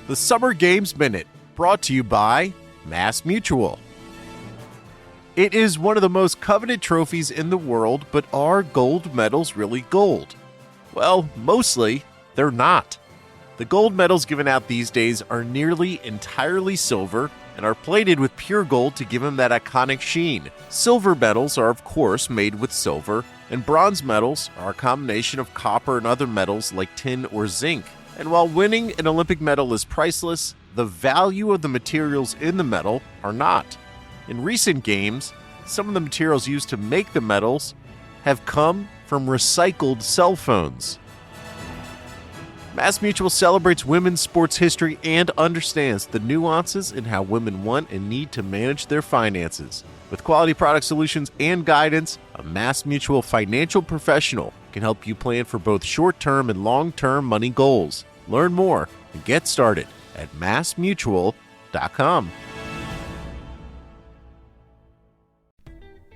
The Summer Games Minute, brought to you by Mass Mutual. It is one of the most coveted trophies in the world, but are gold medals really gold? Well, mostly, they're not. The gold medals given out these days are nearly entirely silver and are plated with pure gold to give them that iconic sheen. Silver medals are, of course, made with silver, and bronze medals are a combination of copper and other metals like tin or zinc. And while winning an Olympic medal is priceless, the value of the materials in the medal are not. In recent games, some of the materials used to make the medals have come from recycled cell phones. Mass Mutual celebrates women's sports history and understands the nuances in how women want and need to manage their finances. With quality product solutions and guidance, a Mass Mutual financial professional can help you plan for both short-term and long-term money goals. Learn more and get started at massmutual.com.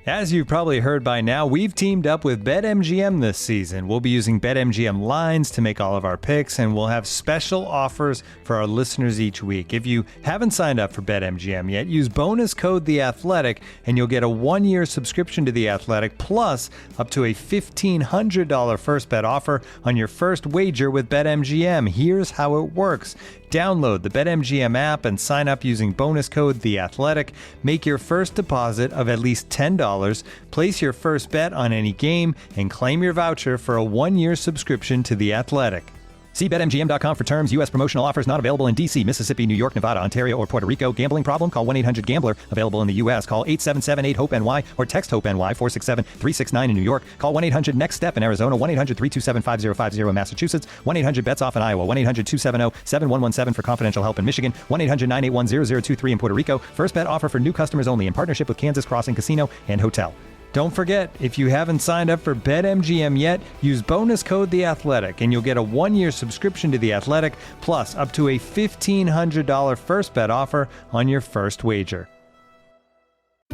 As you've probably heard by now, we've teamed up with BetMGM this season. We'll be using BetMGM lines to make all of our picks, and we'll have special offers for our listeners each week. If you haven't signed up for BetMGM yet, use bonus code The Athletic, and you'll get a 1-year subscription to The Athletic, plus up to a $1,500 first bet offer on your first wager with BetMGM. Here's how it works. Download the BetMGM app and sign up using bonus code The Athletic. Make your first deposit of at least $10, place your first bet on any game, and claim your voucher for a 1-year subscription to The Athletic. See BetMGM.com for terms. U.S. promotional offers not available in D.C., Mississippi, New York, Nevada, Ontario, or Puerto Rico. Gambling problem? Call 1-800-GAMBLER. Available in the U.S. Call 877-8-HOPE-NY or text HOPE-NY 467-369 in New York. Call 1-800-NEXT-STEP in Arizona. 1-800-327-5050 in Massachusetts. 1-800-BETS-OFF in Iowa. 1-800-270-7117 for confidential help in Michigan. 1-800-981-0023 in Puerto Rico. First bet offer for new customers only in partnership with Kansas Crossing Casino and Hotel. Don't forget, if you haven't signed up for BetMGM yet, use bonus code The Athletic, and you'll get a 1-year subscription to The Athletic, plus up to a $1,500 first bet offer on your first wager.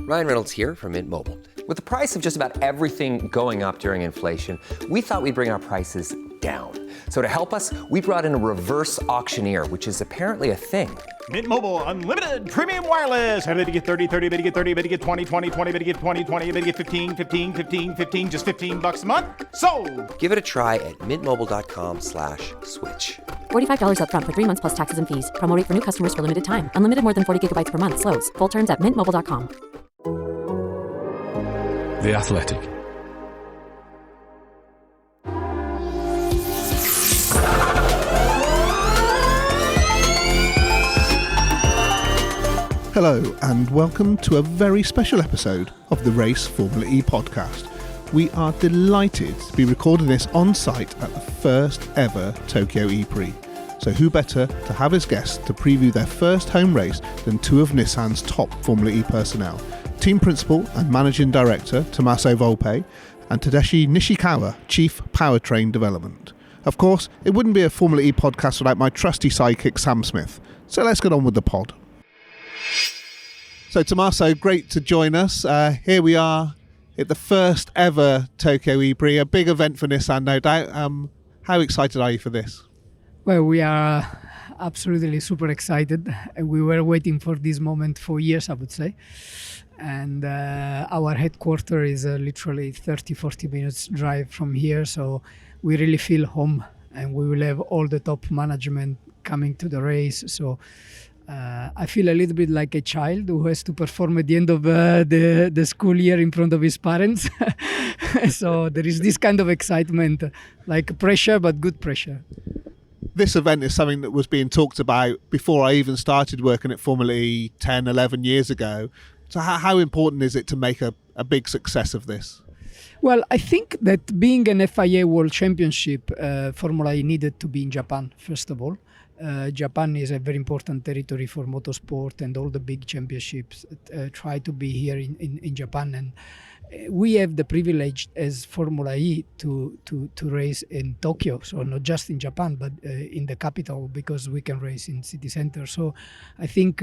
Ryan Reynolds here from Mint Mobile. With the price of just about everything going up during inflation, we thought we'd bring our prices down. So to help us, we brought in a reverse auctioneer, which is apparently a thing. Mint Mobile Unlimited Premium Wireless. How to get 30, 30, bit to get 30, bit to get 20, 20, 20, bit to get 20, 20, bit to get 15, 15, 15, 15, just $15 a month? Sold! Give it a try at mintmobile.com/switch. $45 up front for 3 months plus taxes and fees. Promo rate for new customers for limited time. Unlimited more than 40 gigabytes per month. Slows full terms at mintmobile.com. The Athletic. Hello and welcome to a very special episode of the Race Formula E podcast. We are delighted to be recording this on site at the first ever Tokyo EPrix. So who better to have as guests to preview their first home race than two of Nissan's top Formula E personnel, Team Principal and Managing Director Tommaso Volpe and Tadashi Nishikawa, Chief Powertrain Development. Of course, it wouldn't be a Formula E podcast without my trusty sidekick Sam Smith. So let's get on with the pod. So Tommaso, great to join us. Here we are at the first ever Tokyo EPrix, a big event for Nissan, no doubt. How excited are you for this? Well, we are absolutely super excited. We were waiting for this moment for years, I would say. And our headquarters is literally 30-40 minutes drive from here. So we really feel home, and we will have all the top management coming to the race. So I feel a little bit like a child who has to perform at the end of the school year in front of his parents. So there is this kind of excitement, like pressure, but good pressure. This event is something that was being talked about before I even started working at Formula E 10, 11 years ago. So how important is it to make a big success of this? Well, I think that being an FIA World Championship, Formula E needed to be in Japan, first of all. Japan is a very important territory for motorsport, and all the big championships try to be here in Japan. And we have the privilege as Formula E to race in Tokyo, so not just in Japan, but in the capital, because we can race in city center. So I think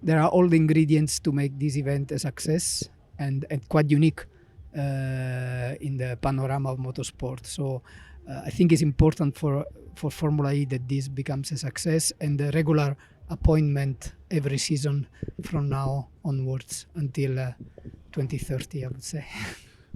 there are all the ingredients to make this event a success and quite unique in the panorama of motorsport. So I think it's important for Formula E that this becomes a success, and the regular appointment every season from now onwards until 2030, I would say.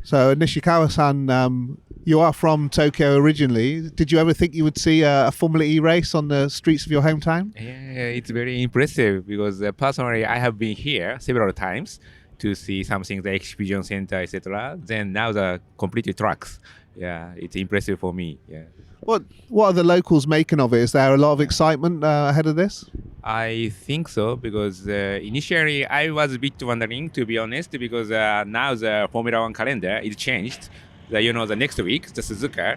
So Nishikawa-san, you are from Tokyo originally. Did you ever think you would see a Formula E race on the streets of your hometown? Yeah, it's very impressive because personally I have been here several times to see something, the exhibition center, etc. Then now the completely tracks. Yeah, it's impressive for me. Yeah. What are the locals making of it? Is there a lot of excitement ahead of this? I think so because initially I was a bit wondering, to be honest, because now the Formula One calendar is changed. The next week, the Suzuka.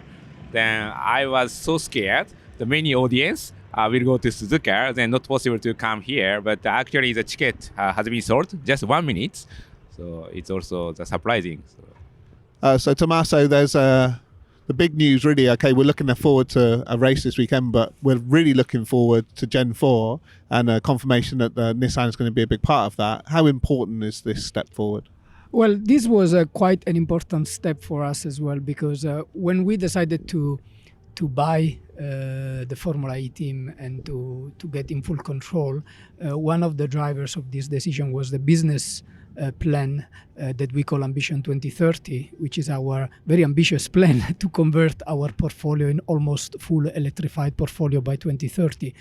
Then I was so scared. The many audience will go to Suzuka. Then not possible to come here. But actually the ticket has been sold just 1 minute. So it's also surprising. So Tommaso, there's the big news really. Okay, we're looking forward to a race this weekend, but we're really looking forward to Gen 4 and a confirmation that Nissan is going to be a big part of that. How important is this step forward? Well, this was quite an important step for us as well, because when we decided to buy the Formula E team and to get in full control, one of the drivers of this decision was the business plan that we call Ambition 2030, which is our very ambitious plan to convert our portfolio in almost full electrified portfolio by 2030,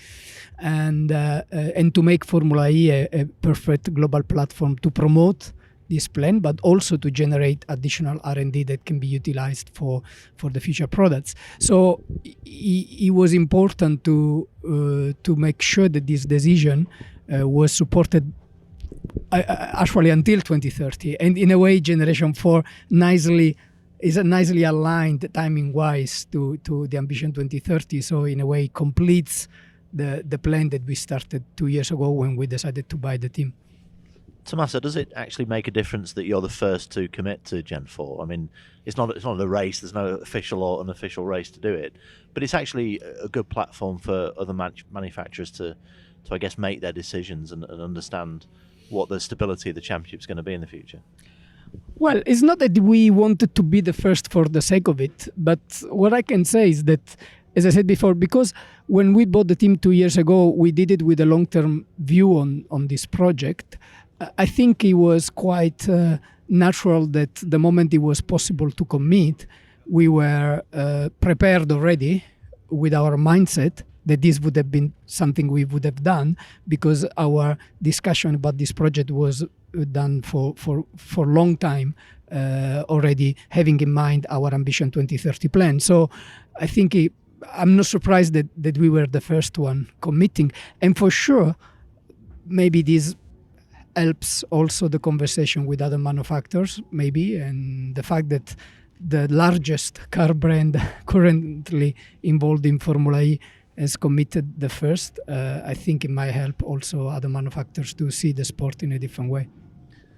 and to make Formula E a perfect global platform to promote this plan, but also to generate additional R&D that can be utilized for the future products. So it was important to make sure that this decision was supported actually until 2030, and in a way Generation 4 is nicely aligned timing-wise to the Ambition 2030, so in a way completes the plan that we started 2 years ago when we decided to buy the team. Tommaso, does it actually make a difference that you're the first to commit to Gen 4? I mean, it's not a race, there's no official or unofficial race to do it, but it's actually a good platform for other manufacturers to I guess make their decisions and understand what the stability of the championship is going to be in the future. Well, it's not that we wanted to be the first for the sake of it, but what I can say is that, as I said before, because when we bought the team 2 years ago, we did it with a long-term view on this project. I think it was quite natural that the moment it was possible to commit, we were prepared already with our mindset that this would have been something we would have done, because our discussion about this project was done for a long time already, having in mind our Ambition 2030 plan. So I think I'm not surprised that we were the first one committing. And for sure, maybe this helps also the conversation with other manufacturers, maybe, and the fact that the largest car brand currently involved in Formula E has committed the first. I think it might help also other manufacturers to see the sport in a different way.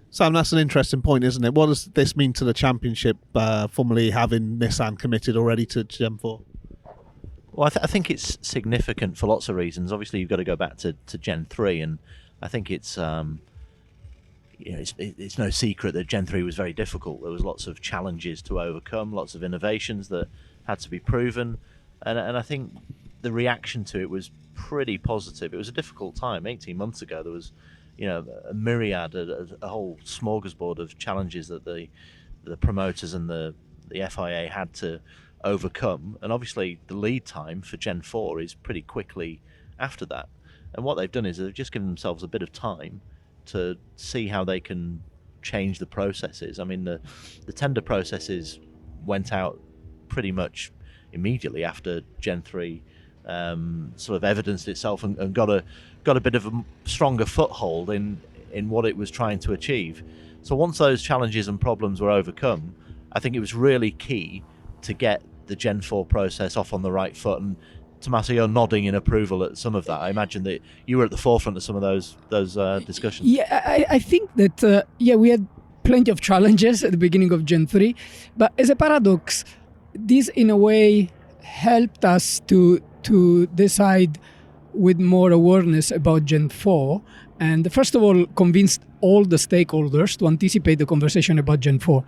Sam, that's an interesting point, isn't it? What does this mean to the championship, Formula E having Nissan committed already to Gen 4? Well, I think it's significant for lots of reasons. Obviously, you've got to go back to Gen 3, and I think it's it's no secret that Gen 3 was very difficult. There was lots of challenges to overcome, lots of innovations that had to be proven, and I think the reaction to it was pretty positive. It was a difficult time. 18 months ago, there was, a myriad, a whole smorgasbord of challenges that the promoters and the FIA had to overcome. And obviously, the lead time for Gen 4 is pretty quickly after that. And what they've done is they've just given themselves a bit of time to see how they can change the processes. I mean, the tender processes went out pretty much immediately after Gen 3 sort of evidenced itself and got a bit of a stronger foothold in what it was trying to achieve. So once those challenges and problems were overcome, I think it was really key to get the Gen 4 process off on the right foot. And Tommaso, you're nodding in approval at some of that. I imagine that you were at the forefront of some of those discussions. Yeah, I think that we had plenty of challenges at the beginning of Gen 3, but as a paradox, this in a way helped us to decide with more awareness about Gen 4, and first of all convinced all the stakeholders to anticipate the conversation about Gen 4,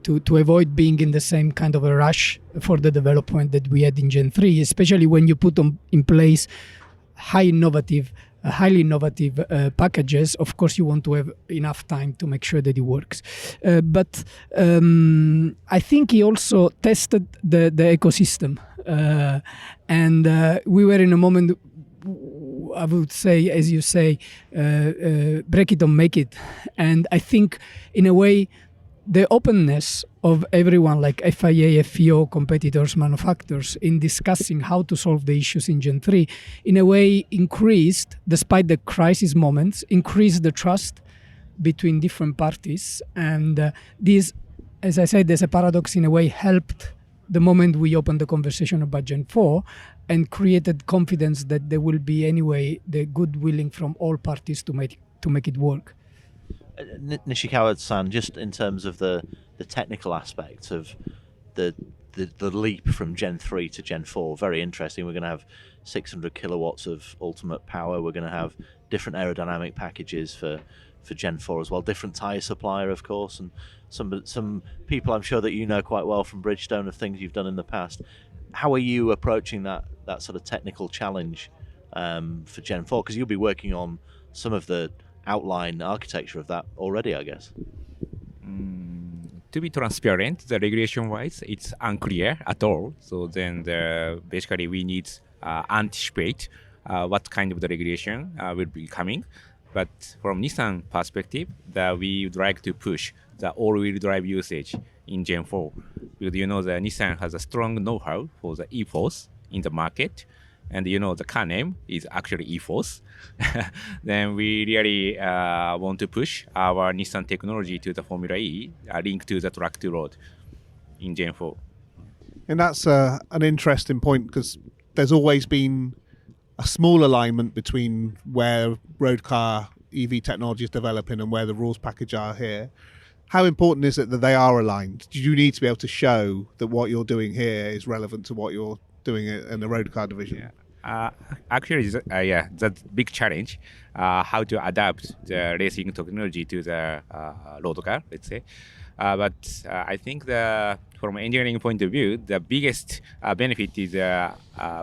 to avoid being in the same kind of a rush for the development that we had in Gen 3, especially when you put in place highly innovative packages. Of course, you want to have enough time to make sure that it works. But I think he also tested the ecosystem. And we were in a moment, I would say, as you say, break it or make it. And I think, in a way, the openness of everyone, like FIA, FEO, competitors, manufacturers, in discussing how to solve the issues in Gen 3, in a way increased, despite the crisis moments, increased the trust between different parties. And this, as I said, as a paradox, in a way helped the moment we opened the conversation about Gen 4 and created confidence that there will be anyway the good willing from all parties to make it work. Nishikawa-san, just in terms of the technical aspect of the leap from Gen 3 to Gen 4, very interesting. We're going to have 600 kilowatts of ultimate power. We're going to have different aerodynamic packages for Gen 4 as well. Different tyre supplier, of course, and some people I'm sure that you know quite well from Bridgestone of things you've done in the past. How are you approaching that sort of technical challenge for Gen 4? Because you'll be working on some of the outline architecture of that already, I guess. To be transparent, the regulation-wise, it's unclear at all. So then, basically, we need anticipate what kind of the regulation will be coming. But from Nissan perspective, we would like to push the all-wheel drive usage in Gen 4. Because the Nissan has a strong know-how for the e-Force in the market. And the car name is actually e-Force. Then we really want to push our Nissan technology to the Formula E, linked to the track to road in Gen 4. And that's an interesting point, because there's always been a small alignment between where road car EV technology is developing and where the rules package are here. How important is it that they are aligned? Do you need to be able to show that what you're doing here is relevant to what you're doing in the road car division? Yeah. Actually, that's a big challenge. How to adapt the racing technology to the road car, let's say. But I think from an engineering point of view, the biggest benefit is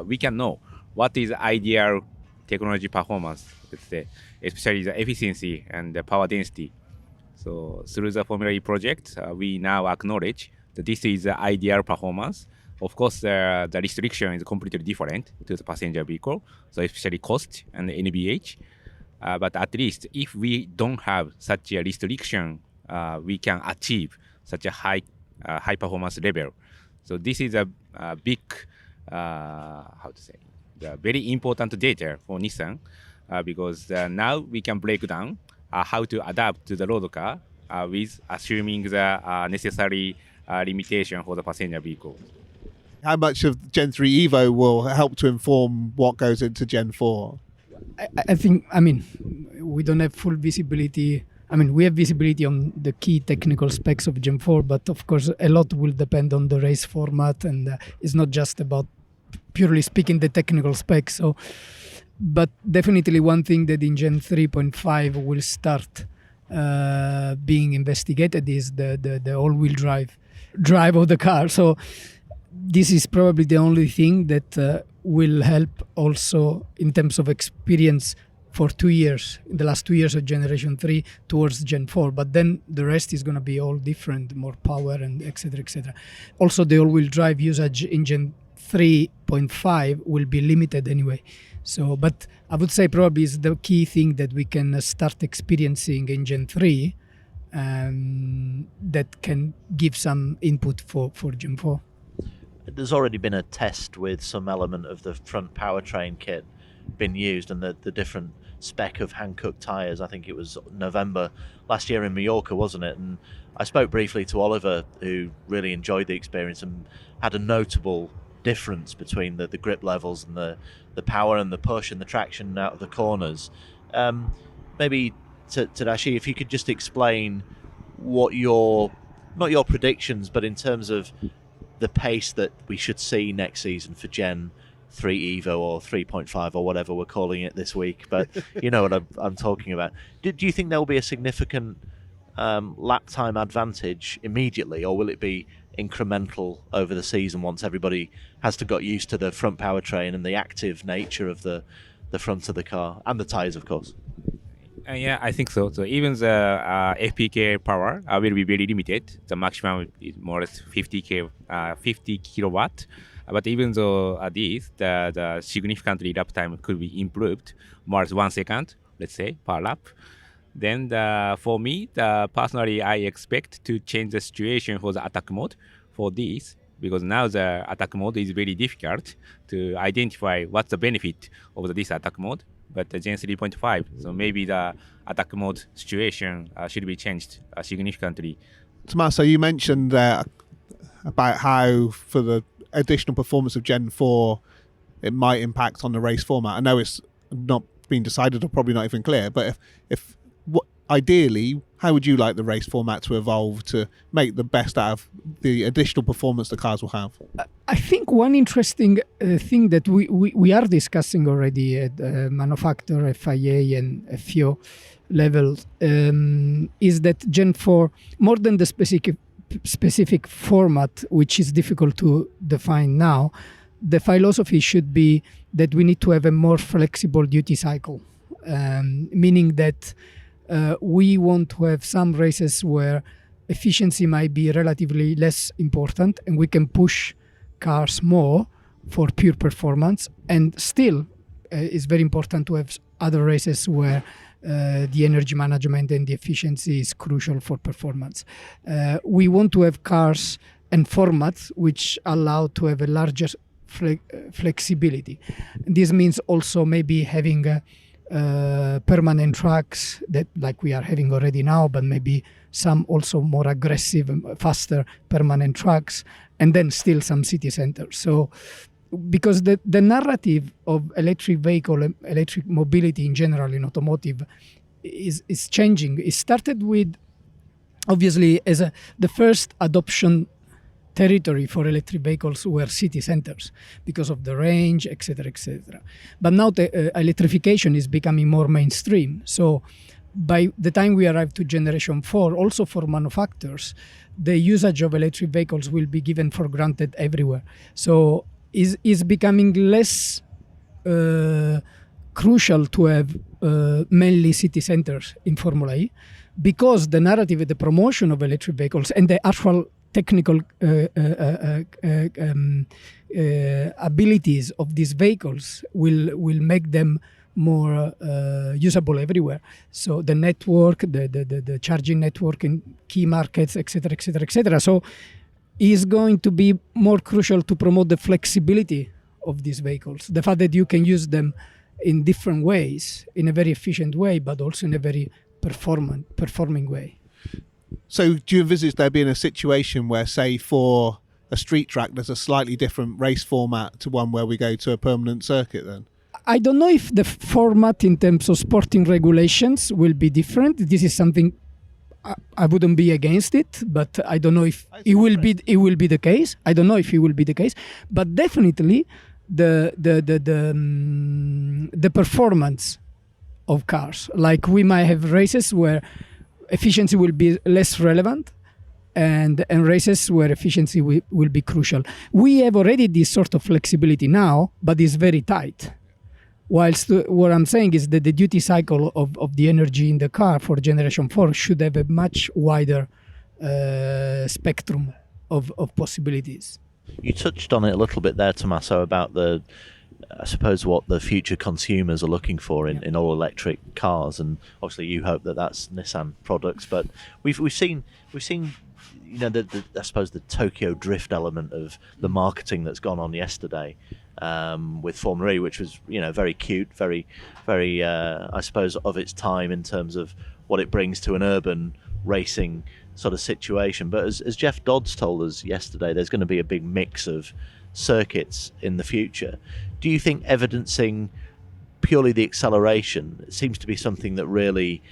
we can know what is ideal technology performance, let's say, especially the efficiency and the power density. So through the Formula E project, we now acknowledge that this is the ideal performance. Of course, the restriction is completely different to the passenger vehicle, so especially cost and NVH. But at least if we don't have such a restriction, we can achieve such a high performance level. So this is a big, the very important data for Nissan, because now we can break down how to adapt to the road car with assuming the necessary limitation for the passenger vehicle. How much of Gen 3 Evo will help to inform what goes into Gen 4? I think, we don't have full visibility. We have visibility on the key technical specs of Gen 4, but of course a lot will depend on the race format, and it's not just about purely speaking the technical specs. So, but definitely one thing that in Gen 3.5 will start being investigated is the all-wheel drive of the car. So this is probably the only thing that will help also in terms of experience for 2 years, in the last 2 years of Generation 3 towards Gen 4. But then the rest is going to be all different, more power and et cetera, et cetera. Also, the all-wheel drive usage in Gen 3.5 will be limited anyway. So, but I would say probably is the key thing that we can start experiencing in Gen 3 that can give some input for Gen 4. There's already been a test with some element of the front powertrain kit been used, and the different spec of hand-cooked tyres. I think it was November last year in Mallorca, wasn't it? And I spoke briefly to Oliver, who really enjoyed the experience and had a notable difference between the grip levels and the power and the push and the traction out of the corners. Maybe Tadashi, if you could just explain what not your predictions, but in terms of the pace that we should see next season for Gen 3 Evo or 3.5 or whatever we're calling it this week, but you know what I'm talking about. Do you think there will be a significant lap time advantage immediately, or will it be incremental over the season once everybody has got used to the front powertrain and the active nature of the front of the car and the tyres, of course? Yeah, I think so. So even the FPK power will be very limited. The maximum is more or less 50 kilowatt. But even though the significantly lap time could be improved, more as 1 second, let's say, per lap. Then for me, personally, I expect to change the situation for the attack mode for this, because now the attack mode is very difficult to identify what's the benefit of this attack mode. But the Gen 3.5, so maybe the attack mode situation should be changed significantly. Tommaso, you mentioned about how for the additional performance of Gen 4, it might impact on the race format. I know it's not been decided or probably not even clear, but if ideally, how would you like the race format to evolve to make the best out of the additional performance the cars will have? I think one interesting thing that we are discussing already at manufacturer, FIA and FIO levels is that Gen 4, more than the specific format, which is difficult to define now, the philosophy should be that we need to have a more flexible duty cycle, meaning that we want to have some races where efficiency might be relatively less important and we can push cars more for pure performance, and still it's very important to have other races where the energy management and the efficiency is crucial for performance. We want to have cars and formats which allow to have a larger flexibility. This means also maybe having permanent tracks that like we are having already now, but maybe some also more aggressive, faster permanent tracks, and then still some city centers. So because the narrative of electric vehicle and electric mobility in general in automotive is changing. It started with, obviously, as the first adoption territory for electric vehicles were city centers because of the range, etc., etc. But now the electrification is becoming more mainstream. So by the time we arrive to generation 4, also for manufacturers, the usage of electric vehicles will be given for granted everywhere. So is becoming less crucial to have mainly city centers in Formula E, because the narrative, the promotion of electric vehicles and the actual technical abilities of these vehicles will make them more usable everywhere. So the network, the charging network in key markets, etc., etc., etc. So is going to be more crucial to promote the flexibility of these vehicles, the fact that you can use them in different ways, in a very efficient way, but also in a very performing way. So do you envisage there being a situation where, say, for a street track, there's a slightly different race format to one where we go to a permanent circuit then? I don't know if the format in terms of sporting regulations will be different. This is something I wouldn't be against it, but I don't know if it will be the case. I don't know if it will be the case, but definitely the performance of cars. Like we might have races where efficiency will be less relevant, and races where efficiency will be crucial. We have already this sort of flexibility now, but it's very tight. Whilst what I'm saying is that the duty cycle of the energy in the car for Generation 4 should have a much wider spectrum of possibilities. You touched on it a little bit there, Tommaso, about I suppose what the future consumers are looking for in all electric cars, and obviously you hope that that's Nissan products. But we've seen you know I suppose the Tokyo drift element of the marketing that's gone on yesterday with Formula E, which was very cute, very I suppose of its time in terms of what it brings to an urban racing sort of situation. But as Jeff Dodds told us yesterday, there's going to be a big mix of circuits in the future. Do you think evidencing purely the acceleration seems to be something that really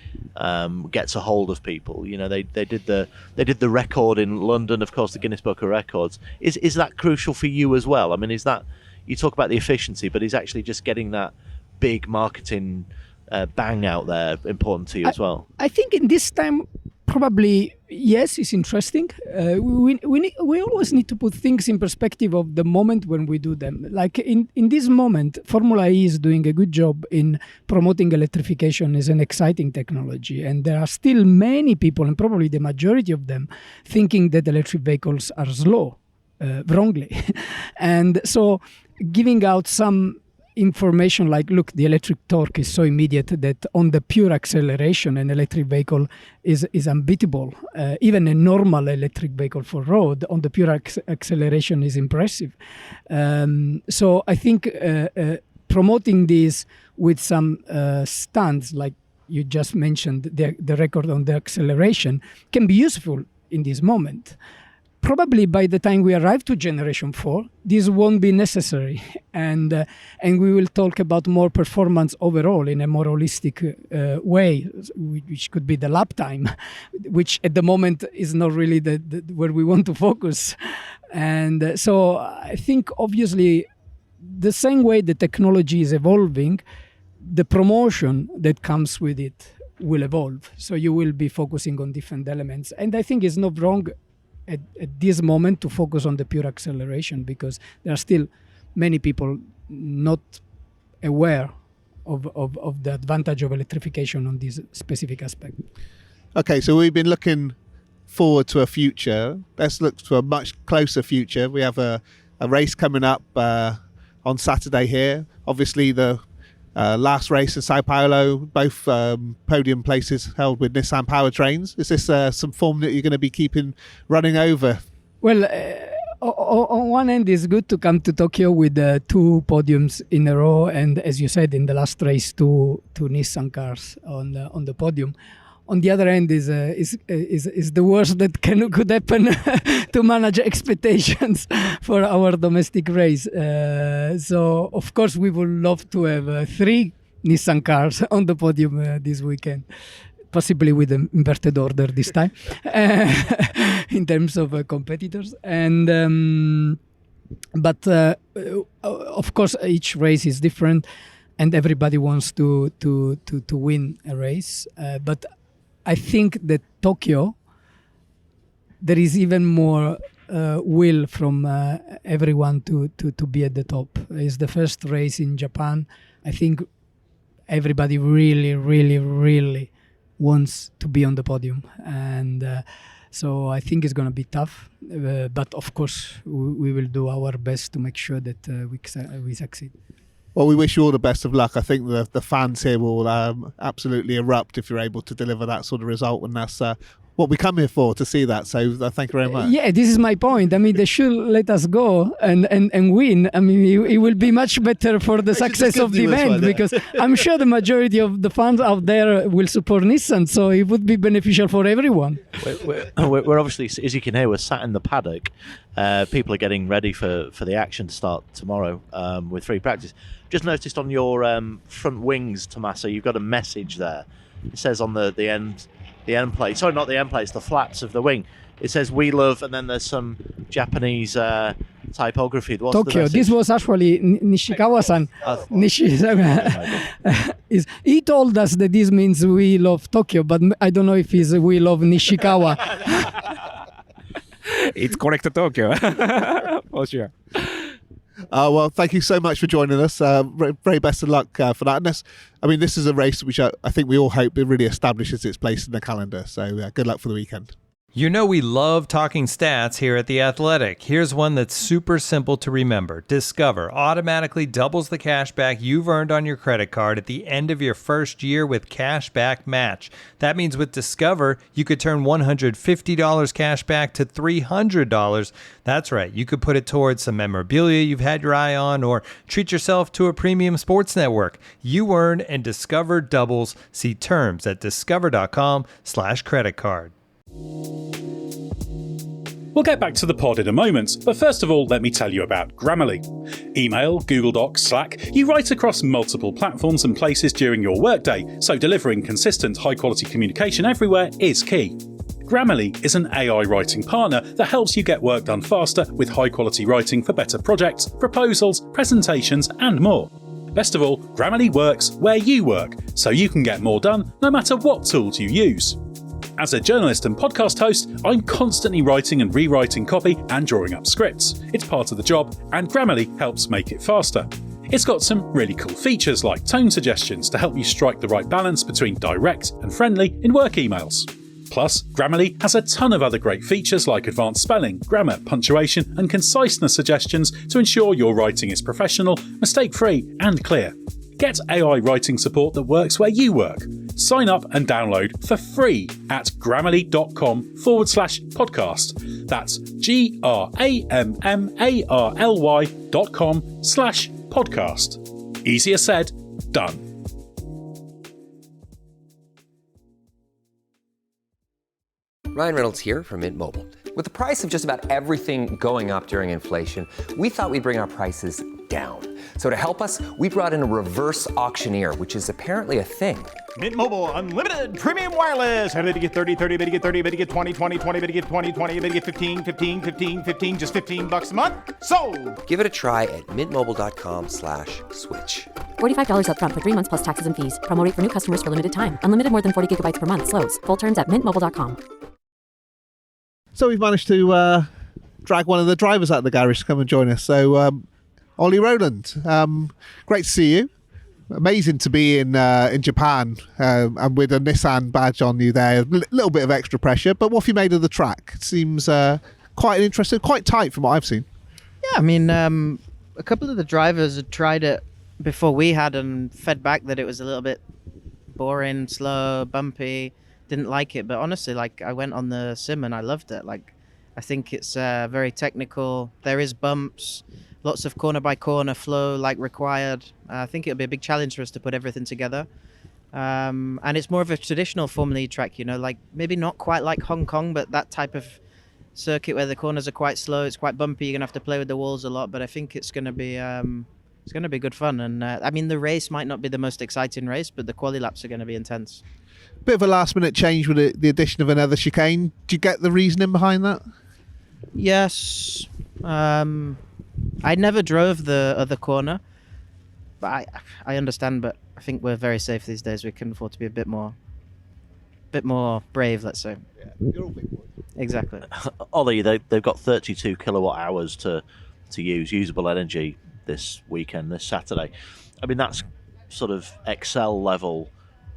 gets a hold of people? They did the record in London, of course, the Guinness Book of Records. Is that crucial for you as well? I mean, is that you talk about the efficiency, but is actually just getting that big marketing bang out there important to you as well? I think in this time, probably, yes, it's interesting. We always need to put things in perspective of the moment when we do them. Like in this moment, Formula E is doing a good job in promoting electrification as an exciting technology. And there are still many people, and probably the majority of them, thinking that electric vehicles are slow, wrongly. And so giving out some information like, look, the electric torque is so immediate that on the pure acceleration, an electric vehicle is unbeatable. Even a normal electric vehicle for road on the pure acceleration is impressive. So I think promoting this with some stunts, like you just mentioned, the record on the acceleration, can be useful in this moment. Probably by the time we arrive to Generation 4, this won't be necessary. And we will talk about more performance overall in a more holistic way, which could be the lap time, which at the moment is not really where we want to focus. And so I think, obviously, the same way the technology is evolving, the promotion that comes with it will evolve. So you will be focusing on different elements. And I think it's not wrong at this moment to focus on the pure acceleration, because there are still many people not aware of the advantage of electrification on this specific aspect. Okay, so we've been looking forward to a future. Let's look to a much closer future. We have a race coming up on Saturday here. Obviously, the last race in Sao Paulo, both podium places held with Nissan powertrains. Is this some form that you're going to be keeping running over? Well, on one end, it's good to come to Tokyo with 2 podiums in a row, and as you said, in the last race, two Nissan cars on the podium. On the other end is the worst that could happen to manage expectations for our domestic race. So, of course, we would love to have 3 Nissan cars on the podium this weekend, possibly with an inverted order this time, in terms of competitors. And but of course, each race is different, and everybody wants to win a race. But I think that Tokyo, there is even more will from everyone to be at the top. It's the first race in Japan. I think everybody really, really, really wants to be on the podium. And so I think it's going to be tough. But of course, we will do our best to make sure that we succeed. Well, we wish you all the best of luck. I think the fans here will absolutely erupt if you're able to deliver that sort of result, and that's what we come here for, to see that. So thank you very much. Yeah, this is my point. I mean, they should let us go and win. I mean, it will be much better for the success of the event, because I'm sure the majority of the fans out there will support Nissan, so it would be beneficial for everyone. We're obviously, as you can hear, we're sat in the paddock. People are getting ready for the action to start tomorrow with free practice. Just noticed on your front wings, Tommaso, you've got a message there. It says on the end plate, sorry, not the end plates, the flaps of the wing. It says "We love," and then there's some Japanese typography. What's Tokyo. This was actually Nishikawa-san. He told us that this means "We love Tokyo," but I don't know if it's "We love Nishikawa." It's correct, Tokyo, for sure. Well, thank you so much for joining us. Very best of luck for that. And this is a race which I think we all hope it really establishes its place in the calendar. So good luck for the weekend. You know we love talking stats here at The Athletic. Here's one that's super simple to remember. Discover automatically doubles the cash back you've earned on your credit card at the end of your first year with Cashback Match. That means with Discover, you could turn $150 cash back to $300. That's right, you could put it towards some memorabilia you've had your eye on, or treat yourself to a premium sports network. You earn and Discover doubles. See terms at discover.com/creditcard. We'll get back to the pod in a moment, but first of all, let me tell you about Grammarly. Email, Google Docs, Slack, you write across multiple platforms and places during your workday, so delivering consistent, high-quality communication everywhere is key. Grammarly is an AI writing partner that helps you get work done faster with high-quality writing for better projects, proposals, presentations, and more. Best of all, Grammarly works where you work, so you can get more done no matter what tools you use. As a journalist and podcast host, I'm constantly writing and rewriting copy and drawing up scripts. It's part of the job, and Grammarly helps make it faster. It's got some really cool features like tone suggestions to help you strike the right balance between direct and friendly in work emails. Plus, Grammarly has a ton of other great features like advanced spelling, grammar, punctuation, and conciseness suggestions to ensure your writing is professional, mistake-free, and clear. Get AI writing support that works where you work. Sign up and download for free at grammarly.com/podcast. That's GRAMMARLY.com/podcast. Easier said, done. Ryan Reynolds here from Mint Mobile. With the price of just about everything going up during inflation, we thought we'd bring our prices down. So to help us, we brought in a reverse auctioneer, which is apparently a thing. Mint Mobile Unlimited Premium Wireless. How to get 30, 30, bit to get 30, bit to get 20, 20, 20, bit to get 20, 20, bit to get 15, 15, 15, 15, just $15 a month? Sold! Give it a try at mintmobile.com/switch. $45 up front for 3 months plus taxes and fees. Promo rate for new customers for limited time. Unlimited more than 40 gigabytes per month. Slows full terms at mintmobile.com. So we've managed to drag one of the drivers out of the garage to come and join us. So, Ollie Rowland, great to see you. Amazing to be in Japan and with a Nissan badge on you there. A little bit of extra pressure, but what have you made of the track? It seems quite interesting, quite tight from what I've seen. Yeah, I mean, a couple of the drivers had tried it before we had and fed back that it was a little bit boring, slow, bumpy. Didn't like it, but honestly, like, I went on the sim and I loved it. Like, I think it's very technical. There is bumps, lots of corner by corner flow like required. I think it'll be a big challenge for us to put everything together. And it's more of a traditional Formula E track, you know, like maybe not quite like Hong Kong, but that type of circuit where the corners are quite slow. It's quite bumpy. You're gonna have to play with the walls a lot, but I think it's gonna be good fun. And I mean, the race might not be the most exciting race, but the quali laps are gonna be intense. Bit of a last minute change with the addition of another chicane. Do you get the reasoning behind that? Yes. I never drove the other corner, but I understand, but I think we're very safe these days. We can afford to be a bit more brave, let's say. Yeah, you're all big boys. Exactly. Ollie, they've got 32 kilowatt hours to use usable energy this weekend, this Saturday. I mean, that's sort of Excel level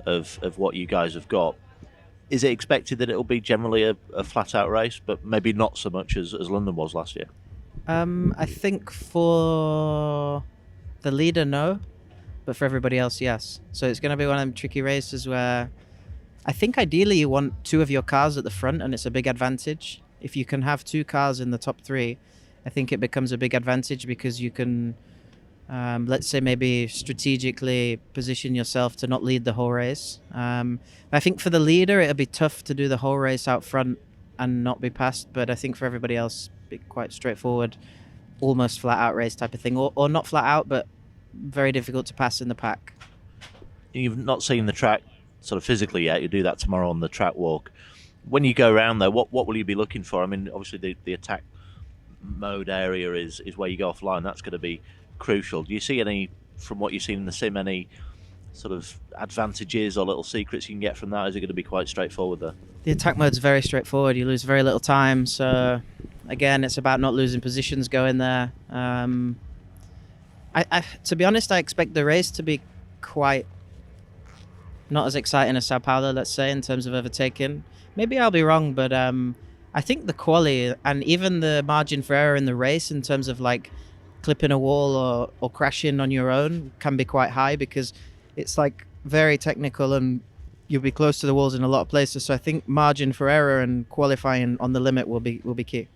of what you guys have got. Is it expected that it'll be generally a flat out race, but maybe not so much as London was last year? I think for the leader, no, but for everybody else, yes. So it's going to be one of them tricky races where I think ideally you want two of your cars at the front, and it's a big advantage. If you can have two cars in the top three, I think it becomes a big advantage because you can, let's say, maybe strategically position yourself to not lead the whole race. I think for the leader, it'll be tough to do the whole race out front and not be passed, but I think for everybody else, be quite straightforward, almost flat out race type of thing, or not flat out, but very difficult to pass in the pack. You've not seen the track sort of physically yet. You do that tomorrow on the track walk. When you go around there, what will you be looking for? I mean, obviously the attack mode area is where you go offline. That's going to be crucial. Do you see any, from what you've seen in the sim, any sort of advantages or little secrets you can get from that? Is it going to be quite straightforward there? The attack mode's very straightforward. You lose very little time, so again, it's about not losing positions going there. To be honest, I expect the race to be quite not as exciting as Sao Paulo, let's say, in terms of overtaking. Maybe I'll be wrong, but I think the quali and even the margin for error in the race in terms of like clipping a wall or crashing on your own can be quite high because it's like very technical and you'll be close to the walls in a lot of places. So I think margin for error and qualifying on the limit will be key.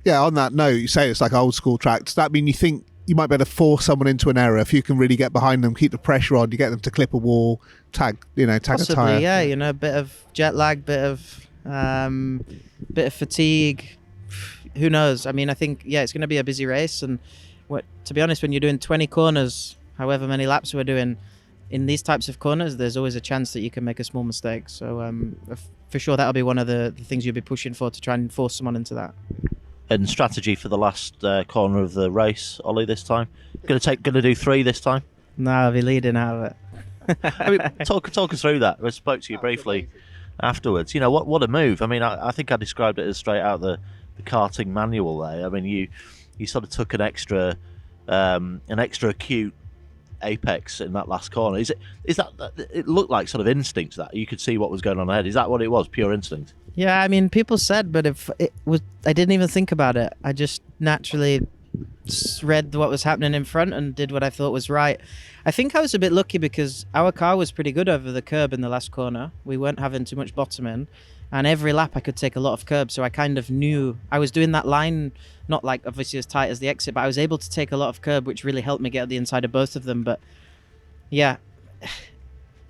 Yeah, on that note, you say it's like old school track. Does that mean you think you might be able to force someone into an error if you can really get behind them, keep the pressure on, you get them to clip a wall, tag Possibly, a tyre? Yeah, a bit of jet lag, bit of fatigue. Who knows? I mean, I think, it's going to be a busy race. And to be honest, when you're doing 20 corners, however many laps we're doing, in these types of corners, there's always a chance that you can make a small mistake. So for sure that'll be one of the things you'll be pushing for, to try and force someone into that. And strategy for the last corner of the race, Ollie, this time? Going to do 3 this time? No, I'll be leading out of it. I mean, talk us through that. I spoke to you briefly afterwards. You know, what a move. I mean, I think I described it as straight out the karting manual there. I mean, you sort of took an extra acute apex in that last corner. Is that it looked like sort of instinct, that you could see what was going on ahead? Is that what it was, pure instinct? Yeah, I mean, people said, but if it was, I didn't even think about it. I just naturally read what was happening in front and did what I thought was right. I think I was a bit lucky because our car was pretty good over the curb in the last corner. We weren't having too much bottoming, and every lap I could take a lot of curb, so I kind of knew I was doing that line, not like obviously as tight as the exit, but I was able to take a lot of curb, which really helped me get the inside of both of them. But yeah,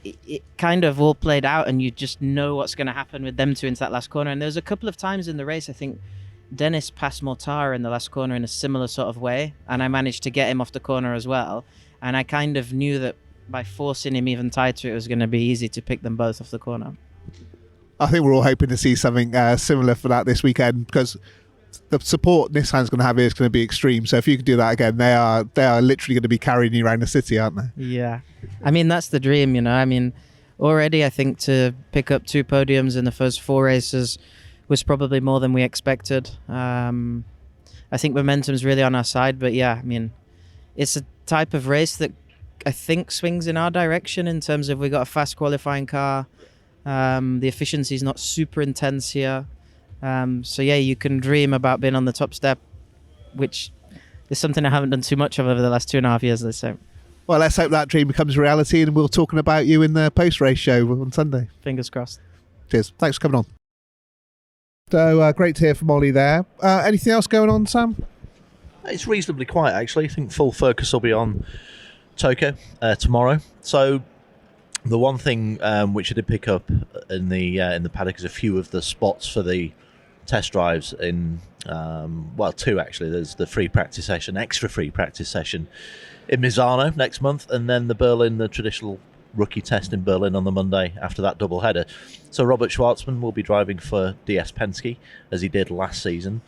it kind of all played out, and you just know what's going to happen with them two into that last corner. And there was a couple of times in the race, I think Dennis passed Mortara in the last corner in a similar sort of way, and I managed to get him off the corner as well. And I kind of knew that by forcing him even tighter, it was going to be easy to pick them both off the corner. I think we're all hoping to see something similar for that this weekend, because the support Nissan's going to have here is going to be extreme. So if you could do that again, they are literally going to be carrying you around the city, aren't they? Yeah. I mean, that's the dream, you know. I mean, already I think to pick up 2 podiums in the first 4 races was probably more than we expected. I think momentum's really on our side, but yeah, I mean, it's a type of race that I think swings in our direction in terms of we got a fast qualifying car. The efficiency is not super intense here. So yeah, you can dream about being on the top step, which is something I haven't done too much of over the last 2.5 years, let's say. Well, let's hope that dream becomes reality, and we'll talking about you in the post-race show on Sunday. Fingers crossed. Cheers. Thanks for coming on. So great to hear from Ollie there. Anything else going on, Sam? It's reasonably quiet, actually. I think full focus will be on Tokyo tomorrow. So the one thing which I did pick up in the paddock is a few of the spots for the test drives in 2 actually. There's the free practice session, extra free practice session in Misano next month, and then the traditional rookie test in Berlin on the Monday after that double header. So Robert Schwartzman will be driving for DS Penske as he did last season,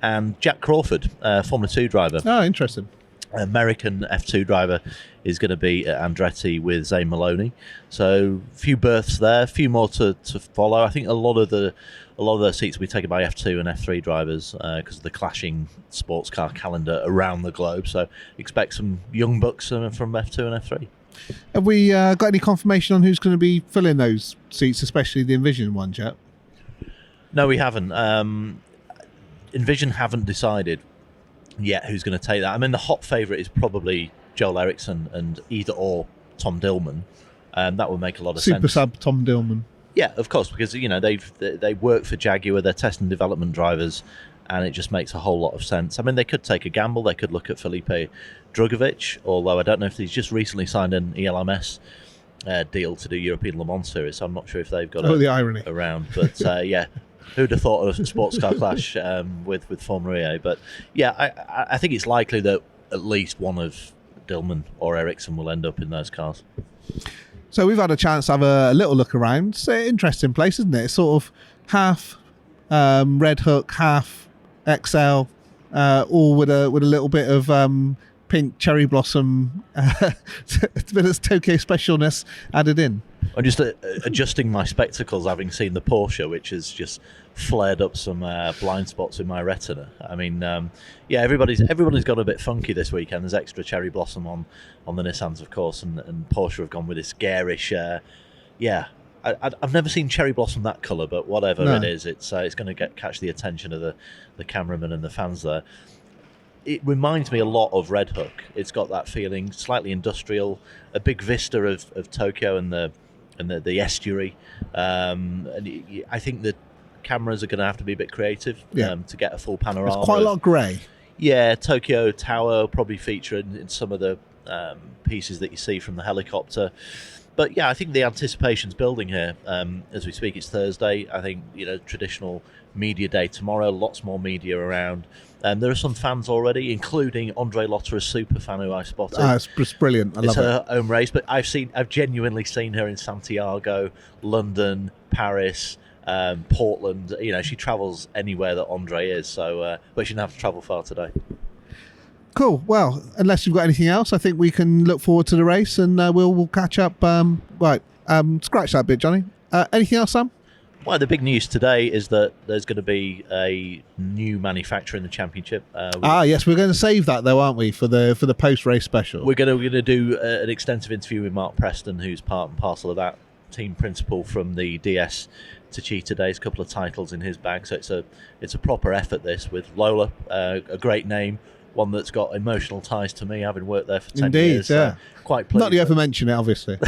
and Jack Crawford, Formula 2 driver. Oh, interesting. American F2 driver, is going to be at Andretti with Zane Maloney. So a few berths there, a few more to follow. I think a lot of the seats will be taken by F2 and F3 drivers because of the clashing sports car calendar around the globe. So expect some young bucks from F2 and F3. Have we got any confirmation on who's going to be filling those seats, especially the Envision ones yet? No, we haven't. Envision haven't decided yet who's going to take that. I mean, the hot favourite is probably Joel Eriksson and either or Tom Dillman. That would make a lot of sense. Super sub Tom Dillman. Yeah, of course, because they work for Jaguar, they're test and development drivers, and it just makes a whole lot of sense. I mean, they could take a gamble. They could look at Felipe Drugovich, although I don't know if he's just recently signed an ELMS deal to do European Le Mans Series, so I'm not sure if they've got the irony around. But yeah, who'd have thought of a sports car clash with Formula E? But yeah, I think it's likely that at least one of Dillman or Ericsson will end up in those cars. So we've had a chance to have a little look around. It's an interesting place, isn't it? It's sort of half Red Hook, half XL, all with a little bit of pink cherry blossom, a bit of Tokyo specialness added in. I'm just adjusting my spectacles, having seen the Porsche, which has just flared up some blind spots in my retina. I mean, yeah, everybody's got a bit funky this weekend. There's extra cherry blossom on the Nissans, of course, and Porsche have gone with this garish. Yeah, I've never seen cherry blossom that colour, but whatever it is, it's going to catch the attention of the cameraman and the fans there. It reminds me a lot of Red Hook. It's got that feeling, slightly industrial, a big vista of Tokyo and the estuary. And I think the cameras are going to have to be a bit creative to get a full panorama. There's quite a lot of grey. Yeah, Tokyo Tower will probably feature in some of the pieces that you see from the helicopter. But yeah, I think the anticipation's building here. As we speak, it's Thursday. I think, traditional media day tomorrow, lots more media around. There are some fans already, including Andre Lotter, a super fan who I spotted. It's brilliant. I love it. It's her home race, but I've genuinely seen her in Santiago, London, Paris, Portland. She travels anywhere that Andre is. So, but she didn't have to travel far today. Cool. Well, unless you've got anything else, I think we can look forward to the race, and we'll catch up. Scratch that bit, Johnny. Anything else, Sam? Well, the big news today is that there's going to be a new manufacturer in the championship. Yes, we're going to save that though, aren't we, for the post-race special? We're going to do an extensive interview with Mark Preston, who's part and parcel of that team principal from the DS to Cheetah Days. A couple of titles in his bag, so it's a proper effort. This with Lola, a great name, one that's got emotional ties to me, having worked there for 10 years. Indeed, yeah. Quite pleased. Not that you ever mention it, obviously.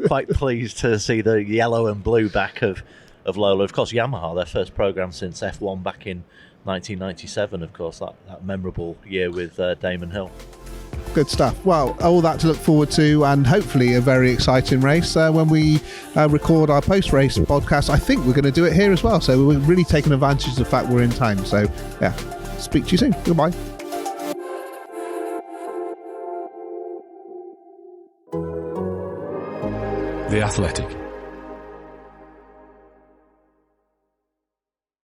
Quite pleased to see the yellow and blue back of Lola. Of course, Yamaha, their first program since F1 back in 1997, of course, that memorable year with Damon Hill. Good stuff. Well, all that to look forward to, and hopefully a very exciting race when we record our post-race podcast. I think we're going to do it here as well, so we're really taking advantage of the fact we're in time. So, yeah, speak to you soon. Goodbye. The Athletic.